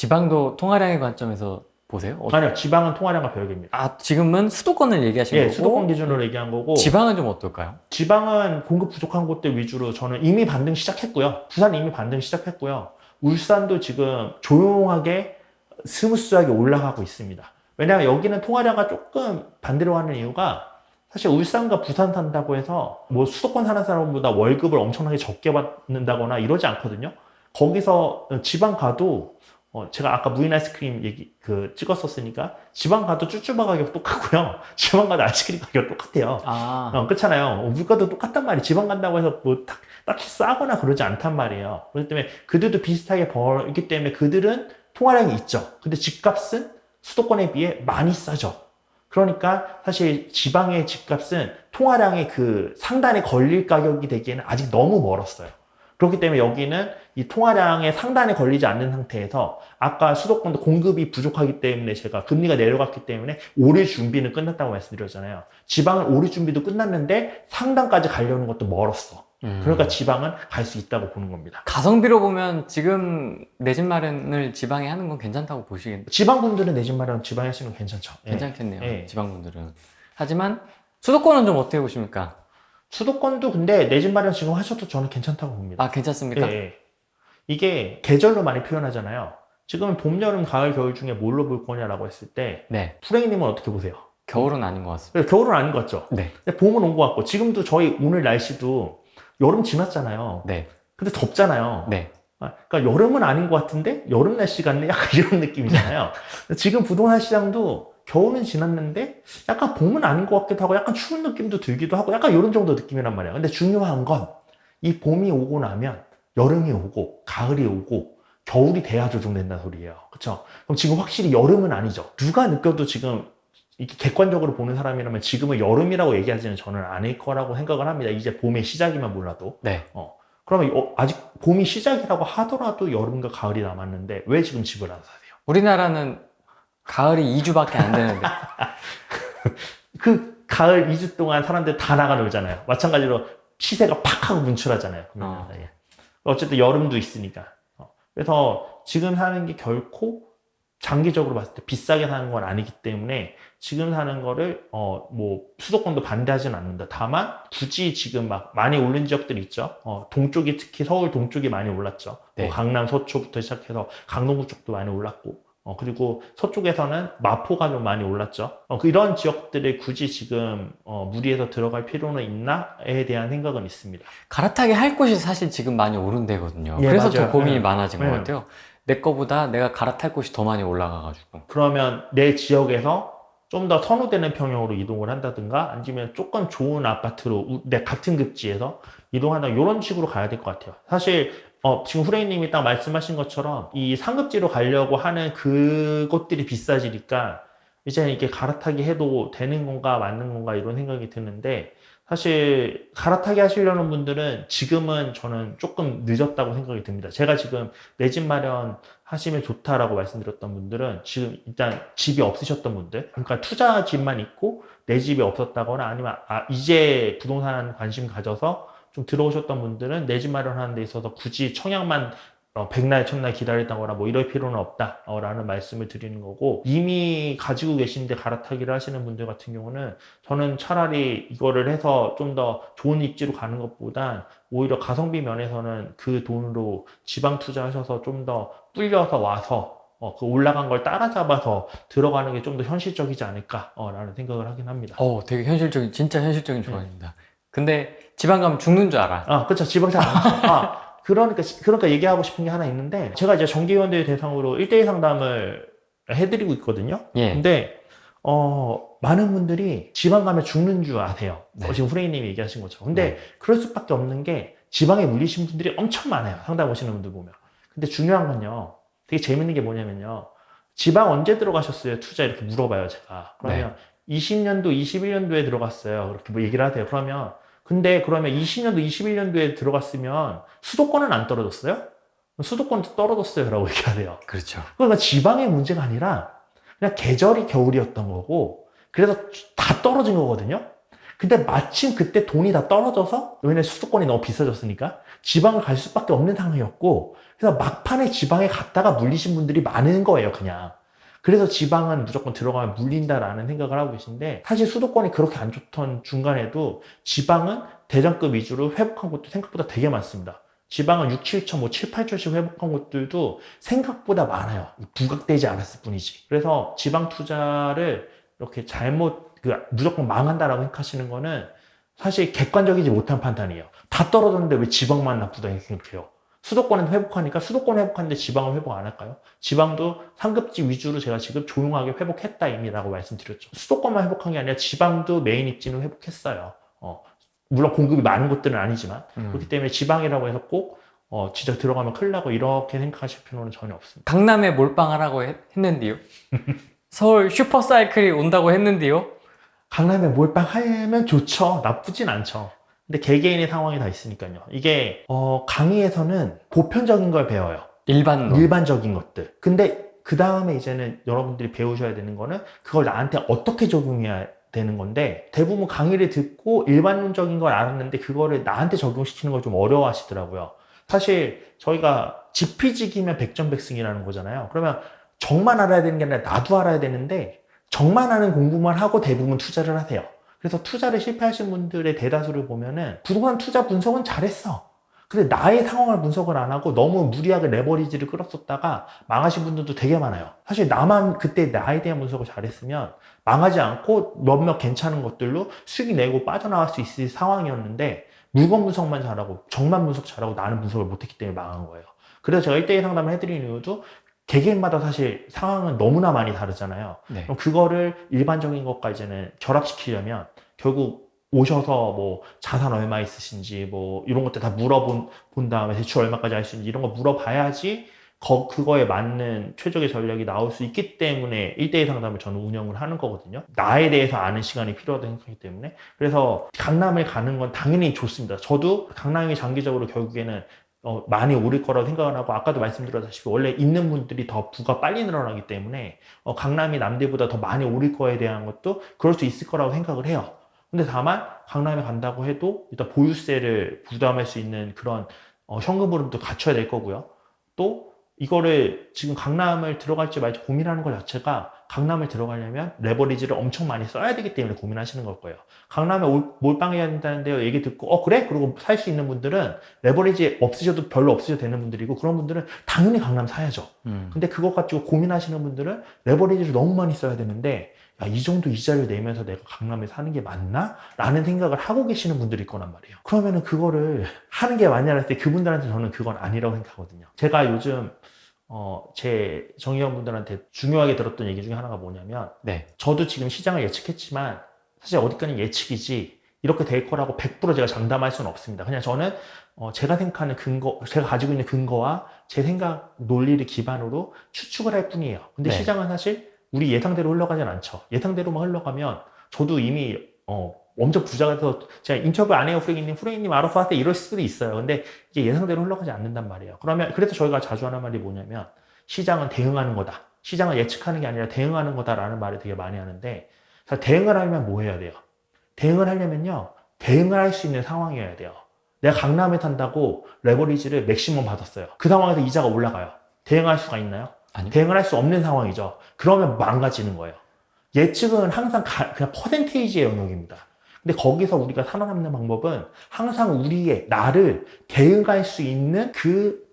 지방도 통화량의 관점에서 보세요? 아니요, 지방은 통화량과 별개입니다. 아, 지금은 수도권을 얘기하시는 예, 거고 수도권 기준으로 얘기한 거고, 지방은 좀 어떨까요? 지방은 공급 부족한 곳들 위주로 저는 이미 반등 시작했고요. 부산 이미 반등 시작했고요. 울산도 지금 조용하게 스무스하게 올라가고 있습니다. 왜냐하면 여기는 통화량가 조금 반대로 가는 이유가 사실 울산과 부산 산다고 해서 뭐 수도권 사는 사람보다 월급을 엄청나게 적게 받는다거나 이러지 않거든요. 거기서 지방 가도 제가 아까 무인 아이스크림 얘기 찍었었으니까 지방 가도 쭈쭈바 가격 똑같고요. 지방 가도 아이스크림 가격 똑같아요. 아, 그렇잖아요. 물가도 똑같단 말이에요. 지방 간다고 해서 뭐 딱히 싸거나 그러지 않단 말이에요. 그렇기 때문에 그들도 비슷하게 벌기 때문에 그들은 통화량이 있죠. 근데 집값은 수도권에 비해 많이 싸죠. 그러니까 사실 지방의 집값은 통화량의 그 상단에 걸릴 가격이 되기에는 아직 너무 멀었어요. 그렇기 때문에 여기는 이 통화량의 상단에 걸리지 않는 상태에서 아까 수도권도 공급이 부족하기 때문에 제가 금리가 내려갔기 때문에 오를 준비는 끝났다고 말씀드렸잖아요. 지방은 오를 준비도 끝났는데 상단까지 가려는 것도 멀었어. 그러니까 지방은 갈 수 있다고 보는 겁니다. 가성비로 보면 지금 내 집 마련을 지방에 하는 건 괜찮다고 보시겠네요. 지방분들은 내 집 마련 지방에 하시는 거 괜찮죠. 예. 괜찮겠네요. 예. 지방분들은. 하지만 수도권은 좀 어떻게 보십니까? 수도권도 근데 내 집 마련 지금 하셔도 저는 괜찮다고 봅니다. 아, 괜찮습니까? 예, 예. 이게 계절로 많이 표현하잖아요. 지금 봄, 여름, 가을, 겨울 중에 뭘로 볼 거냐라고 했을 때 네. 프레이님은 어떻게 보세요? 겨울은 아닌 것 같습니다. 겨울은 아닌 것 같죠? 네. 근데 봄은 온 것 같고 지금도 저희 오늘 날씨도 여름 지났잖아요. 네. 근데 덥잖아요. 네. 그러니까 여름은 아닌 것 같은데 여름 날씨 같네 약간 이런 느낌이잖아요. 지금 부동산 시장도 겨울은 지났는데 약간 봄은 아닌 것 같기도 하고 약간 추운 느낌도 들기도 하고 약간 이런 정도 느낌이란 말이에요. 근데 중요한 건 이 봄이 오고 나면 여름이 오고 가을이 오고 겨울이 돼야 조정된다는 소리예요. 그렇죠? 그럼 지금 확실히 여름은 아니죠. 누가 느껴도 지금 이렇게 객관적으로 보는 사람이라면 지금은 여름이라고 얘기하지는 저는 않을 거라고 생각을 합니다. 이제 봄의 시작이면 몰라도. 네. 그러면 아직 봄이 시작이라고 하더라도 여름과 가을이 남았는데 왜 지금 집을 안 사세요? 우리나라는 가을이 2주밖에 안 되는데. 그 가을 2주 동안 사람들 다 나가 놀잖아요. 마찬가지로 시세가 팍 하고 분출하잖아요. 예. 어쨌든 여름도 있으니까. 그래서 지금 사는 게 결코 장기적으로 봤을 때 비싸게 사는 건 아니기 때문에 지금 사는 거를 뭐 수도권도 반대하지는 않는다. 다만 굳이 지금 막 많이 오른 지역들이 있죠. 동쪽이 특히 서울 동쪽이 많이 올랐죠. 네. 강남 서초부터 시작해서 강동구 쪽도 많이 올랐고 그리고 서쪽에서는 마포가 좀 많이 올랐죠. 이런 지역들에 굳이 지금 무리해서 들어갈 필요는 있나에 대한 생각은 있습니다. 갈아타기 할 곳이 사실 지금 많이 오른 데거든요. 예, 그래서 맞아요. 더 고민이 예. 많아진 것 예. 같아요. 내 거보다 내가 갈아탈 곳이 더 많이 올라가가지고. 그러면 내 지역에서 좀 더 선호되는 평형으로 이동을 한다든가 아니면 조금 좋은 아파트로 내 같은 급지에서 이동한다 이런 식으로 가야 될 것 같아요. 사실 지금 후레이님이 딱 말씀하신 것처럼 이 상급지로 가려고 하는 그것들이 비싸지니까 이제 이렇게 갈아타기 해도 되는 건가 맞는 건가 이런 생각이 드는데 사실 갈아타기 하시려는 분들은 지금은 저는 조금 늦었다고 생각이 듭니다. 제가 지금 내 집 마련 하시면 좋다라고 말씀드렸던 분들은 지금 일단 집이 없으셨던 분들, 그러니까 투자 집만 있고 내 집이 없었다거나 아니면 이제 부동산 관심 가져서 좀 들어오셨던 분들은 내 집 마련하는 데 있어서 굳이 청약만 백날 첫날 기다리다거나 뭐 이럴 필요는 없다라는 말씀을 드리는 거고 이미 가지고 계신데 갈아타기를 하시는 분들 같은 경우는 저는 차라리 이거를 해서 좀 더 좋은 입지로 가는 것보단 오히려 가성비 면에서는 그 돈으로 지방 투자하셔서 좀 더 불려서 와서 그 올라간 걸 따라잡아서 들어가는 게 좀 더 현실적이지 않을까라는 생각을 하긴 합니다. 되게 현실적인, 진짜 현실적인 조언입니다. 근데 지방 가면 죽는 줄 알아. 그렇죠. 지방 잘 안 하죠. 그러니까 얘기하고 싶은 게 하나 있는데, 제가 이제 정기위원들 대상으로 1대1 상담을 해드리고 있거든요. 예. 근데, 많은 분들이 지방 가면 죽는 줄 아세요. 네. 지금 후레이님이 얘기하신 것처럼. 근데 네. 그럴 수밖에 없는 게 지방에 물리신 분들이 엄청 많아요. 상담 오시는 분들 보면. 근데 중요한 건요. 되게 재밌는 게 뭐냐면요. 지방 언제 들어가셨어요? 투자 이렇게 물어봐요, 제가. 그러면 20년도, 21년도에 들어갔어요. 그렇게 뭐 얘기를 하세요. 근데 그러면 20년도, 21년도에 들어갔으면 수도권은 안 떨어졌어요? 수도권도 떨어졌어요. 라고 얘기하세요. 그렇죠. 그러니까 지방의 문제가 아니라 그냥 계절이 겨울이었던 거고 그래서 다 떨어진 거거든요. 근데 마침 그때 돈이 다 떨어져서, 왜냐면 수도권이 너무 비싸졌으니까 지방을 갈 수밖에 없는 상황이었고, 그래서 막판에 지방에 갔다가 물리신 분들이 많은 거예요, 그냥. 그래서 지방은 무조건 들어가면 물린다라는 생각을 하고 계신데, 사실 수도권이 그렇게 안 좋던 중간에도 지방은 대전급 위주로 회복한 곳도 생각보다 되게 많습니다. 지방은 6, 7천, 뭐 7, 8천씩 회복한 곳들도 생각보다 많아요. 부각되지 않았을 뿐이지. 그래서 지방 투자를 이렇게 잘못, 무조건 망한다라고 생각하시는 거는 사실 객관적이지 못한 판단이에요. 다 떨어졌는데 왜 지방만 나쁘다 이렇게 생각해요. 수도권은 회복하니까 수도권 회복하는데 지방은 회복 안 할까요? 지방도 상급지 위주로 제가 지금 조용하게 회복했다 이미라고 말씀드렸죠. 수도권만 회복한 게 아니라 지방도 메인 입지는 회복했어요. 물론 공급이 많은 곳들은 아니지만 그렇기 때문에 지방이라고 해서 꼭 진짜 들어가면 큰일 나고 이렇게 생각하실 필요는 전혀 없습니다. 강남에 몰빵하라고 했는데요. 서울 슈퍼사이클이 온다고 했는데요. 강남에 몰빵하면 좋죠. 나쁘진 않죠. 근데 개개인의 상황이 다 있으니까요. 이게 강의에서는 보편적인 걸 배워요. 일반론. 일반적인 것들. 근데 그 다음에 이제는 여러분들이 배우셔야 되는 거는 그걸 나한테 어떻게 적용해야 되는 건데, 대부분 강의를 듣고 일반론적인 걸 알았는데 그거를 나한테 적용시키는 걸 좀 어려워 하시더라고요. 사실 저희가 지피지기면 백전백승이라는 거잖아요. 그러면 정만 알아야 되는 게 아니라 나도 알아야 되는데, 정만 아는 공부만 하고 대부분 투자를 하세요. 그래서 투자를 실패하신 분들의 대다수를 보면은 부동산 투자 분석은 잘했어. 근데 나의 상황을 분석을 안 하고 너무 무리하게 레버리지를 끌었었다가 망하신 분들도 되게 많아요. 사실 나만 그때 나에 대한 분석을 잘했으면 망하지 않고 몇몇 괜찮은 것들로 수익 내고 빠져나갈 수 있을 상황이었는데, 물건 분석만 잘하고 정만 분석 잘하고 나는 분석을 못했기 때문에 망한 거예요. 그래서 제가 1대1 상담을 해드리는 이유도 개개인마다 사실 상황은 너무나 많이 다르잖아요. 네. 그럼 그거를 일반적인 것과 이제는 결합시키려면 결국 오셔서 뭐 자산 얼마 있으신지 뭐 이런 것들 다 물어본 다음에 대출 얼마까지 할 수 있는지 이런 거 물어봐야지 그거에 맞는 최적의 전략이 나올 수 있기 때문에 1대1 상담을 저는 운영을 하는 거거든요. 나에 대해서 아는 시간이 필요하다고 생각하기 때문에. 그래서 강남을 가는 건 당연히 좋습니다. 저도 강남이 장기적으로 결국에는 많이 오를 거라고 생각을 하고, 아까도 말씀드렸다시피 원래 있는 분들이 더 부가 빨리 늘어나기 때문에 강남이 남들보다 더 많이 오를 거에 대한 것도 그럴 수 있을 거라고 생각을 해요. 근데 다만 강남에 간다고 해도 일단 보유세를 부담할 수 있는 그런 현금 흐름도 갖춰야 될 거고요. 또 이거를 지금 강남을 들어갈지 말지 고민하는 것 자체가, 강남을 들어가려면 레버리지를 엄청 많이 써야 되기 때문에 고민하시는 걸 거예요. 강남에 몰빵해야 된다는데요 얘기 듣고 그래? 그리고 살 수 있는 분들은 레버리지 없으셔도 별로 없으셔도 되는 분들이고, 그런 분들은 당연히 강남 사야죠. 근데 그거 가지고 고민하시는 분들은 레버리지를 너무 많이 써야 되는데, 야, 이 정도 이자를 내면서 내가 강남에 사는 게 맞나? 라는 생각을 하고 계시는 분들이 있거란 말이에요. 그러면은 그거를 하는 게 맞냐고 했을 때 그분들한테 저는 그건 아니라고 생각하거든요. 제가 요즘 제 정의원분들한테 중요하게 들었던 얘기 중에 하나가 뭐냐면, 네. 저도 지금 시장을 예측했지만 사실 어디까지 예측이지 이렇게 될 거라고 100% 제가 장담할 수는 없습니다. 그냥 저는 제가 생각하는 근거, 제가 가지고 있는 근거와 제 생각 논리를 기반으로 추측을 할 뿐이에요. 근데 네. 시장은 사실 우리 예상대로 흘러가진 않죠. 예상대로만 흘러가면 저도 이미 엄청 부자가 돼서 제가 인터뷰 안 해요, 프레이님 알아서 하세요 이럴 수도 있어요. 근데 이게 예상대로 흘러가지 않는단 말이에요. 그러면 그래서 저희가 자주 하는 말이 뭐냐면, 시장은 대응하는 거다. 시장을 예측하는 게 아니라 대응하는 거다라는 말을 되게 많이 하는데, 자, 대응을 하려면 뭐 해야 돼요? 대응을 하려면요, 대응을 할 수 있는 상황이어야 돼요. 내가 강남에 산다고 레버리지를 맥시멈 받았어요. 그 상황에서 이자가 올라가요. 대응할 수가 있나요? 아니요. 대응을 할 수 없는 상황이죠. 그러면 망가지는 거예요. 예측은 항상 그냥 퍼센테이지의 영역입니다. 근데 거기서 우리가 살아남는 방법은 항상 우리의 나를 대응할 수 있는 그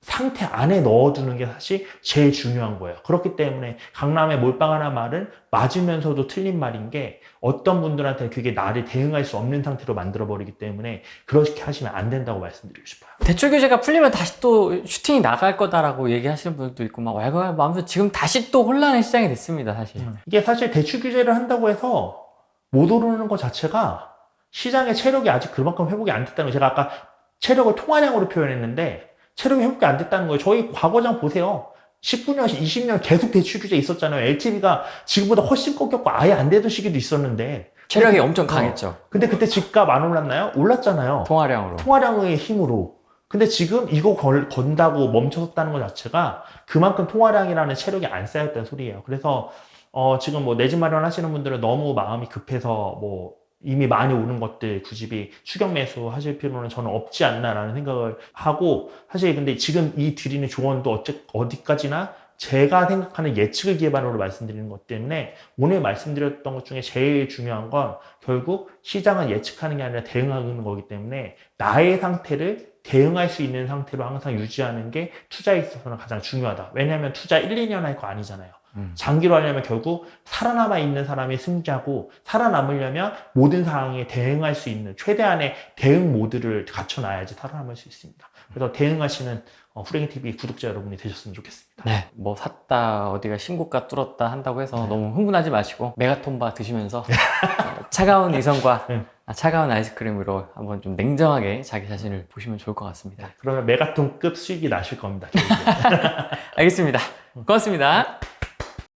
상태 안에 넣어두는 게 사실 제일 중요한 거예요. 그렇기 때문에 강남에 몰빵하는 말은 맞으면서도 틀린 말인 게, 어떤 분들한테 그게 나를 대응할 수 없는 상태로 만들어버리기 때문에 그렇게 하시면 안 된다고 말씀드리고 싶어요. 대출 규제가 풀리면 다시 또 슈팅이 나갈 거다라고 얘기하시는 분들도 있고 막 아무튼 지금 다시 또 혼란의 시장이 됐습니다, 사실. 이게 사실 대출 규제를 한다고 해서 못 오르는 것 자체가 시장의 체력이 아직 그만큼 회복이 안 됐다는 거예요. 제가 아까 체력을 통화량으로 표현했는데 체력이 회복이 안 됐다는 거예요. 저희 과거장 보세요. 19년, 20년 계속 대출 규제 있었잖아요. LTV가 지금보다 훨씬 꺾였고 아예 안 되던 시기도 있었는데 체력이 엄청 강했죠. 근데 그때 집값 안 올랐나요? 올랐잖아요. 통화량으로. 통화량의 힘으로. 근데 지금 이거 건다고 멈춰섰다는 것 자체가 그만큼 통화량이라는 체력이 안 쌓였다는 소리예요. 그래서 지금 뭐 내 집 마련하시는 분들은 너무 마음이 급해서 뭐 이미 많이 오른 것들 굳이 추격 매수 하실 필요는 저는 없지 않나라는 생각을 하고, 사실 근데 지금 이 드리는 조언도 어디까지나 제가 생각하는 예측을 기반으로 말씀드리는 것 때문에 오늘 말씀드렸던 것 중에 제일 중요한 건 결국 시장은 예측하는 게 아니라 대응하는 거기 때문에 나의 상태를 대응할 수 있는 상태로 항상 유지하는 게 투자에 있어서는 가장 중요하다. 왜냐하면 투자 1, 2년 할 거 아니잖아요. 장기로 하려면 결국 살아남아 있는 사람이 승자고, 살아남으려면 모든 상황에 대응할 수 있는 최대한의 대응 모드를 갖춰놔야지 살아남을 수 있습니다. 그래서 대응하시는 후랭이TV 구독자 여러분이 되셨으면 좋겠습니다. 네, 뭐 샀다 어디가 신고가 뚫었다 한다고 해서 너무 흥분하지 마시고 메가톤바 드시면서 차가운 이성과 차가운 아이스크림으로 한번 좀 냉정하게 자기 자신을 보시면 좋을 것 같습니다. 그러면 메가톤급 수익이 나실 겁니다. 알겠습니다. 고맙습니다.